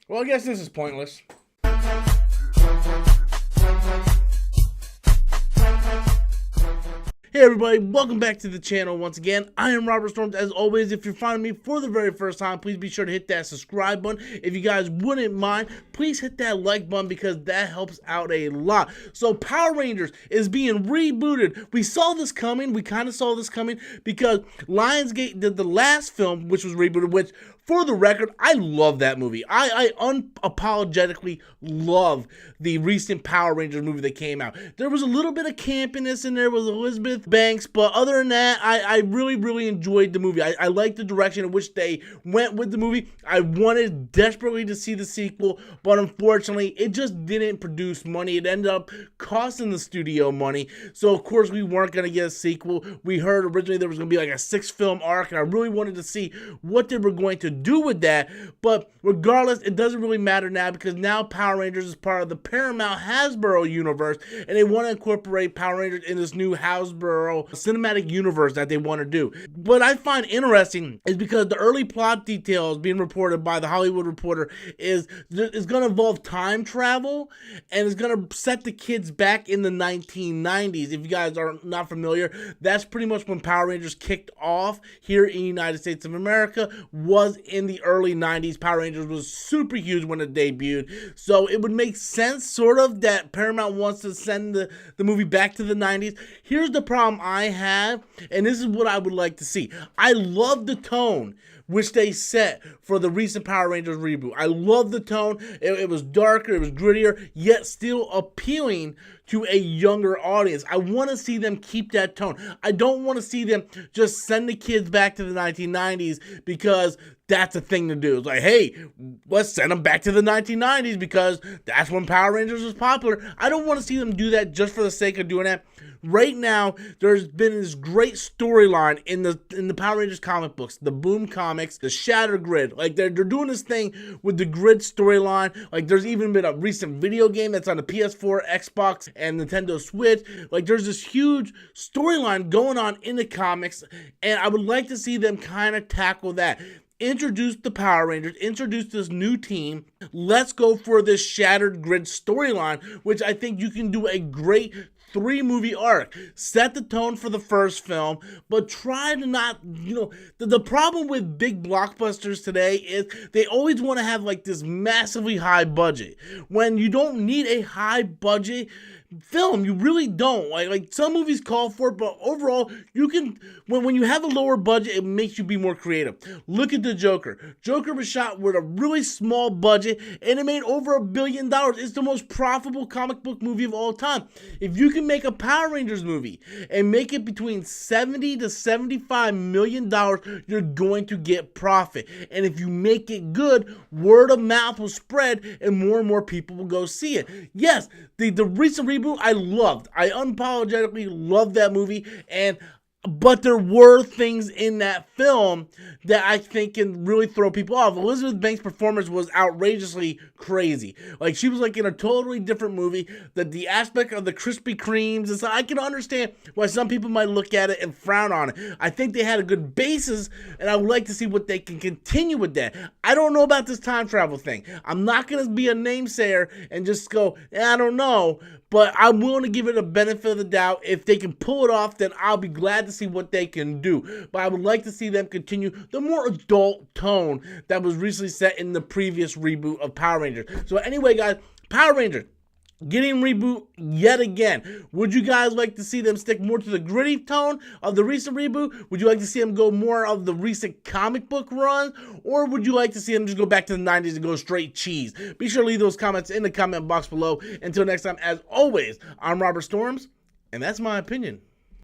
Well, I guess this is pointless. Hey everybody, welcome back to the channel once again. I am Robert Storms. As always, if you're finding me for the very first time, please be sure to hit that subscribe button. If you guys wouldn't mind, please hit that like button because that helps out a lot. So Power Rangers is being rebooted. We saw this coming. We kind of saw this coming because Lionsgate did the last film, which was rebooted, which, for the record, I love that movie. I unapologetically love the recent Power Rangers movie that came out. There was a little bit of campiness in there with Elizabeth Banks, but other than that, I really enjoyed the movie. I liked the direction in which they went with the movie. I wanted desperately to see the sequel, but unfortunately, it just didn't produce money. It ended up costing the studio money, so of course we weren't going to get a sequel. We heard originally there was going to be like a 6-film arc, and I really wanted to see what they were going to do with that, but regardless, it doesn't really matter now because now Power Rangers is part of the Paramount Hasbro universe, and they want to incorporate Power Rangers in this new Hasbro cinematic universe that they want to do. What I find interesting is because the early plot details being reported by the Hollywood Reporter is going to involve time travel, and it's going to set the kids back in the 1990s. If you guys are not familiar, that's pretty much when Power Rangers kicked off here in the United States of America, was in the early 90s. Power Rangers was super huge when it debuted, so it would make sense sort of that Paramount wants to send the movie back to the 90s. Here's the problem I have, and this is what I would like to see. I love the tone which they set for the recent Power Rangers reboot. I love the tone. It was darker, it was grittier, yet still appealing to a younger audience. I want to see them keep that tone. I don't want to see them just send the kids back to the 1990s because that's a thing to do. It's like, hey, let's send them back to the 1990s because that's when Power Rangers was popular. I don't want to see them do that just for the sake of doing that. Right now, there's been this great storyline in the Power Rangers comic books, the Boom comics, the Shattered Grid. Like, they're doing this thing with the Grid storyline. Like, there's even been a recent video game that's on the PS4, Xbox, and Nintendo Switch. Like, there's this huge storyline going on in the comics, and I would like to see them kind of tackle that. Introduce the Power Rangers, introduce this new team. Let's go for this Shattered Grid storyline, which I think you can do a great 3-movie arc. Set the tone for the first film, but try to not, the problem with big blockbusters today is they always want to have like this massively high budget when you don't need a high budget film. You really don't. Like some movies call for it, but overall you can, when you have a lower budget, it makes you be more creative. Look at the Joker. Joker was shot with a really small budget and it made over $1 billion. It's the most profitable comic book movie of all time. If you can make a Power Rangers movie and make it between $70 to $75 million, you're going to get profit. And if you make it good, word of mouth will spread and more people will go see it. Yes, the recent reboot I loved. I unapologetically loved that movie, but there were things in that film that I think can really throw people off. Elizabeth Banks' performance was outrageously crazy. Like, she was like in a totally different movie. The aspect of the Krispy Kremes, and so I can understand why some people might look at it and frown on it. I think they had a good basis, and I would like to see what they can continue with that. I don't know about this time travel thing. I'm not going to be a namesayer and just go, I don't know, but I'm willing to give it a benefit of the doubt. If they can pull it off, then I'll be glad to see what they can do. But I would like to see them continue the more adult tone that was recently set in the previous reboot of Power Rangers. So anyway, guys, Power Rangers getting reboot yet again. Would you guys like to see them stick more to the gritty tone of the recent reboot? Would you like to see them go more of the recent comic book run? Or would you like to see them just go back to the 90s and go straight cheese? Be sure to leave those comments in the comment box below. Until next time, as always, I'm Robert Storms, and that's my opinion.